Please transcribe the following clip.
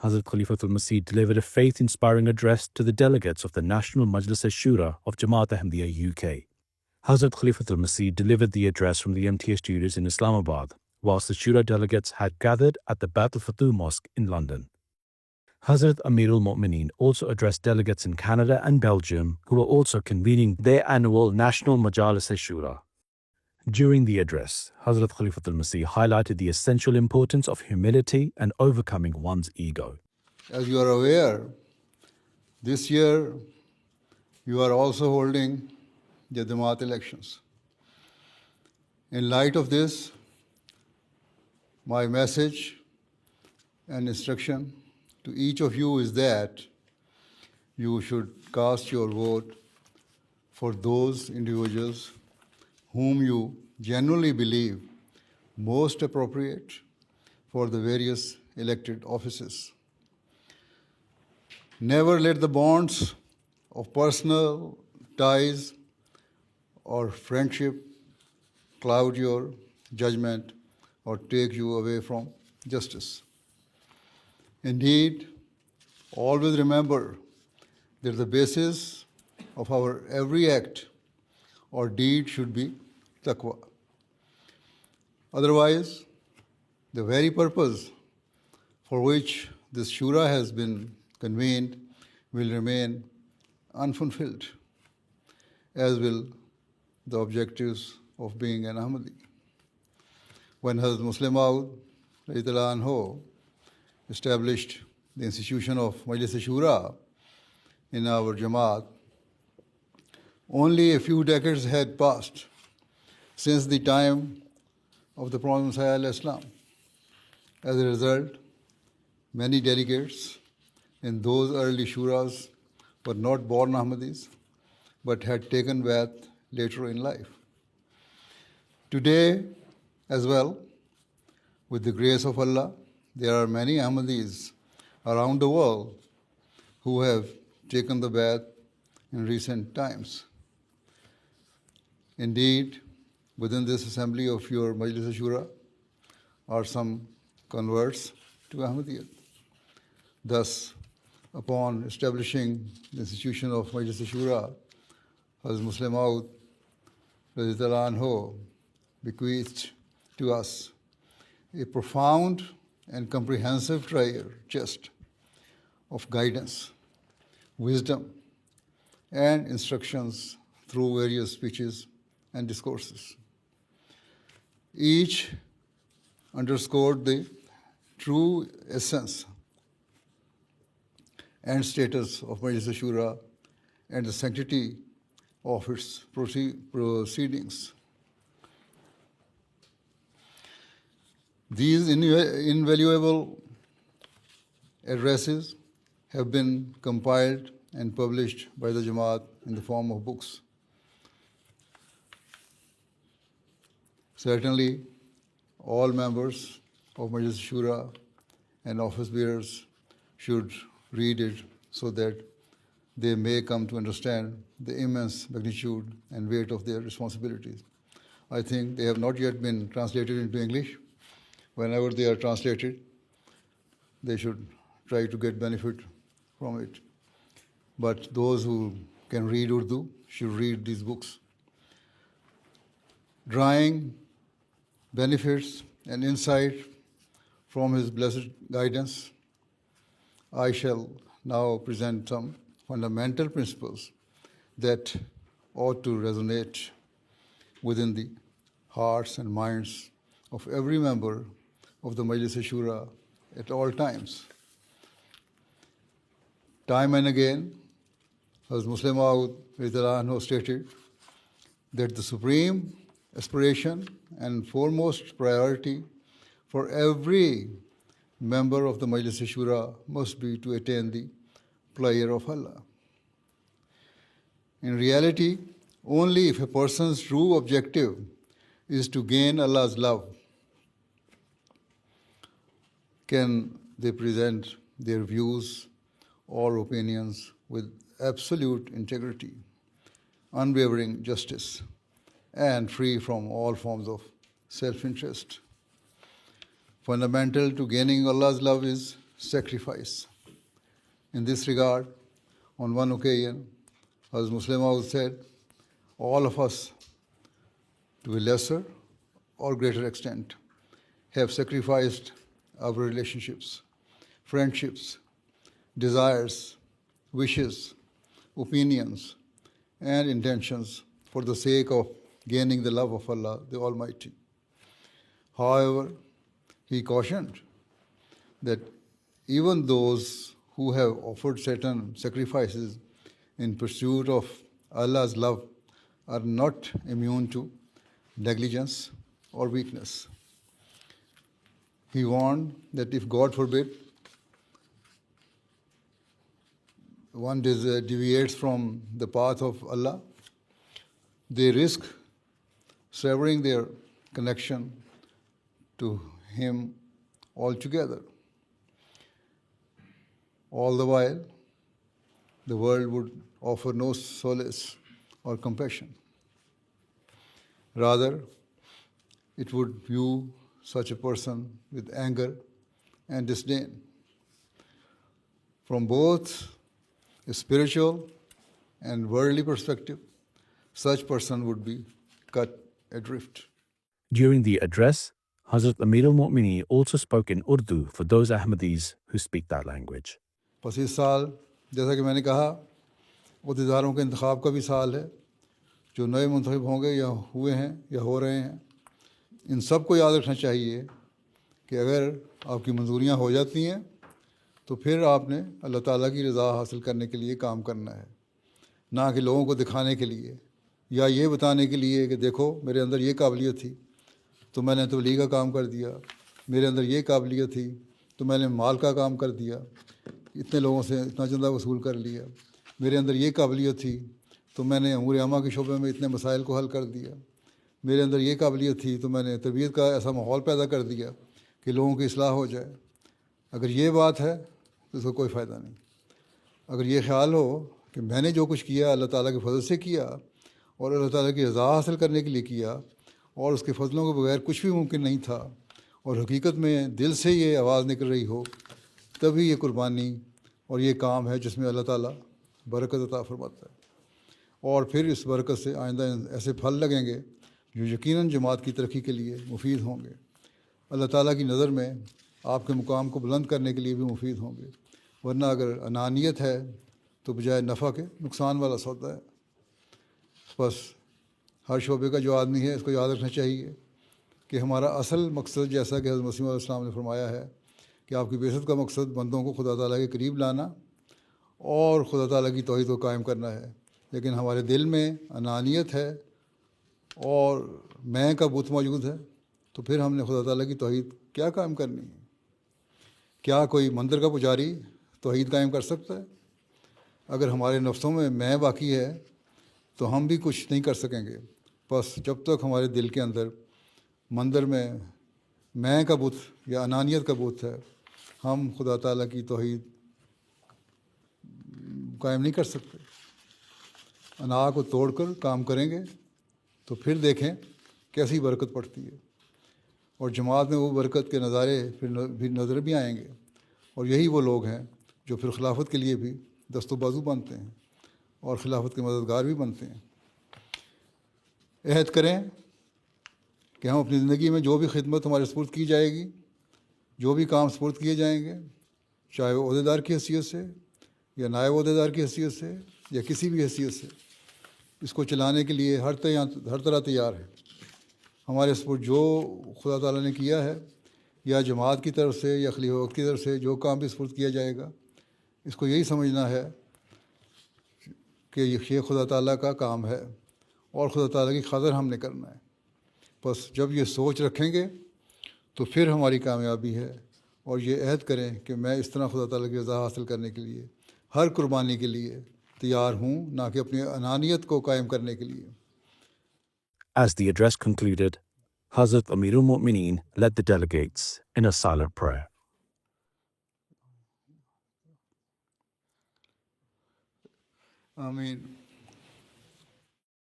Hazrat Khalifatul Masih delivered a faith-inspiring address to the delegates of the National Majlis-e-Ashura of Jamaat Ahmadiyya UK. Hazrat Khalifatul Masih delivered the address from the MTA studios in Islamabad, whilst the Shura delegates had gathered at the Bat al-Fathu Mosque in London. Hazrat Amirul Mu'mineen also addressed delegates in Canada and Belgium who were also convening their annual National Majlis-e-Ashura. During the address, Hazrat Khalifatul Masih highlighted the essential importance of humility and overcoming one's ego. As you are aware, this year you are also holding the Jamaat elections. In light of this, my message and instruction to each of you is that you should cast your vote for those individuals whom you genuinely believe most appropriate for the various elected offices. Never let the bonds of personal ties or friendship cloud your judgment or take you away from justice. Indeed, always remember that the basis of our every act or deed should be taqwa. Otherwise, the very purpose for which this shura has been convened will remain unfulfilled, as will the objectives of being an Ahmadi. When Hazrat Muslim Maud radhiyallahu anhu established the institution of Majlis-e-Ashura in our Jamaat, only a few decades had passed since the time of the Prophet Messiah Islam. As a result, many delegates in those early shuras were not born Ahmadis, but had taken bath later in life. Today, as well, with the grace of Allah, there are many Ahmadis around the world who have taken the bath in recent times. Indeed, within this assembly of your Majlis-e-Ashura are some converts to Ahmadiyyat. Thus, upon establishing the institution of Majlis-e-Ashura, Hazrat Muslim Maud radhiyallahu anhu bequeathed to us a profound and comprehensive chest of guidance, wisdom, and instructions through various speeches and discourses. Each underscored the true essence and status of Majlis-e-Ashura and the sanctity of its proceedings. These invaluable addresses have been compiled and published by the Jamaat in the form of books. Certainly, all members of Majlis-e-Ashura and office bearers should read it so that they may come to understand the immense magnitude and weight of their responsibilities. I think they have not yet been translated into English. Whenever they are translated, they should try to get benefit from it. But those who can read Urdu should read these books. Drawing benefits and insight from his blessed guidance, I shall now present some fundamental principles that ought to resonate within the hearts and minds of every member of the Majlis-e-Ashura at all times. Time and again, as Muslim Maud radhiyallahu anhu stated that the supreme aspiration and foremost priority for every member of the Majlis-e-Ashura must be to attain the pleasure of Allah. In reality, only if a person's true objective is to gain Allah's love can they present their views or opinions with absolute integrity, unwavering justice, and free from all forms of self-interest. Fundamental to gaining Allah's love is sacrifice. In this regard, on one occasion, Hazrat Muslim Maud said, all of us, to a lesser or greater extent, have sacrificed our relationships, friendships, desires, wishes, opinions, and intentions for the sake of gaining the love of Allah, the Almighty. However, he cautioned that even those who have offered certain sacrifices in pursuit of Allah's love are not immune to negligence or weakness. He warned that if, God forbid, one deviates from the path of Allah, they risk severing their connection to Him altogether. All the while, the world would offer no solace or compassion. Rather, it would view such a person with anger and disdain. From both a spiritual and worldly perspective, such person would be cut adrift. During the address, Hazrat Amir al-Mu'mineen also spoke in Urdu for those Ahmadis who speak that language. बस इस साल जैसा कि मैंने कहा अहदेदारों के इंतखाब का भी साल है जो नए मुंतखब होंगे या हुए हैं या हो रहे हैं इन सब को याद रखना चाहिए कि अगर आपकी मंजूरियां हो जाती हैं तो फिर आपने अल्लाह ताला की रज़ा हासिल करने के लिए काम करना है, ना कि लोगों को दिखाने के लिए या ये बताने के लिए कि देखो मेरे अंदर ये काबिलियत थी तो मैंने तबलीग का काम कर दिया, मेरे अंदर ये काबिलियत थी तो मैंने माल का काम कर दिया, इतने लोगों से इतना चंदा वसूल कर लिया, मेरे अंदर ये काबिलियत थी तो मैंने अमूर आमा के शोबे में इतने मसाइल को हल कर दिया, मेरे अंदर ये काबिलियत थी तो मैंने तरबियत का ऐसा माहौल पैदा कर दिया कि लोगों की इस्लाह हो जाए। अगर ये बात है तो इसका कोई फ़ायदा नहीं। अगर ये ख्याल हो कि मैंने जो कुछ किया अल्लाह ताला के फजल से किया और अल्लाह ताला की रज़ा हासिल करने के लिए किया और उसके फजलों के बगैर कुछ भी मुमकिन नहीं था और हकीकत में दिल से ये आवाज़ निकल रही हो, तभी ये कुर्बानी और ये काम है जिसमें अल्लाह ताला बरकत अता फरमाता है और फिर इस बरकत से आइंदा ऐसे फल लगेंगे जो यकीनन जमात की तरक्की के लिए मुफीद होंगे, अल्लाह ताला की नज़र में आपके मुकाम को बुलंद करने के लिए भी मुफीद होंगे। वरना अगर अनानियत है तो बजाय नफ़ा के नुकसान वाला सौदा है। बस हर शोबे का जो आदमी है इसको याद रखना चाहिए कि हमारा असल मकसद, जैसा कि हज़रत मसीह मौऊद अलैहिस्सलाम ने फरमाया है कि आपकी बेइज्जत का मकसद बंदों को खुदा ताला के करीब लाना और खुदा ताला की तौहीद को कायम करना है, लेकिन हमारे दिल में अनानियत है और मैं का बुत मौजूद है तो फिर हमने खुदा ताला की तौहीद क्या कायम करनी है? क्या कोई मंदिर का पुजारी तौहीद कायम कर सकता है? अगर हमारे नफ्सों में मैं बाकी है तो हम भी कुछ नहीं कर सकेंगे। बस जब तक हमारे दिल के अंदर मंदिर में मैं का बुत या अनानियत का बुत है, हम खुदा ताला की तौहीद कायम नहीं कर सकते। अना को तोड़कर काम करेंगे तो फिर देखें कैसी बरकत पड़ती है और जमात में वो बरकत के नज़ारे फिर भी नज़र भी आएंगे और यही वो लोग हैं जो फिर खिलाफत के लिए भी दस्तो बाजू बनते हैं और खिलाफत के मददगार भी बनते हैं। अहद करें कि हम अपनी ज़िंदगी में जो भी खिदमत हमारे सुपुर्द की जाएगी, जो भी काम सुपुर्द किए जाएंगे, चाहे वो ओहदेदार की हैसियत से या नायब ओहदेदार की हैसियत से या किसी भी हैसियत से, इसको चलाने के लिए हर तरह तैयार है। हमारे सुपुर्द जो खुदा ताला ने किया है या जमात की तरफ से या खलीफा वक्त की तरफ से जो काम भी सुपुर्द किया जाएगा, इसको यही समझना है कि ये खुदा ताला का काम है और खुदा ताला की खातिर हमने करना है। बस जब ये सोच रखेंगे तो फिर हमारी कामयाबी है और ये अहद करें कि मैं इस तरह खुदा ताला की रज़ा हासिल करने के लिए हर कुर्बानी के लिए तैयार हूँ, ना कि अपनी अनानियत को कायम करने के लिए। As the address concluded, Hazrat Amir al-Mu'mineen led the delegates in a silent prayer. Ameen.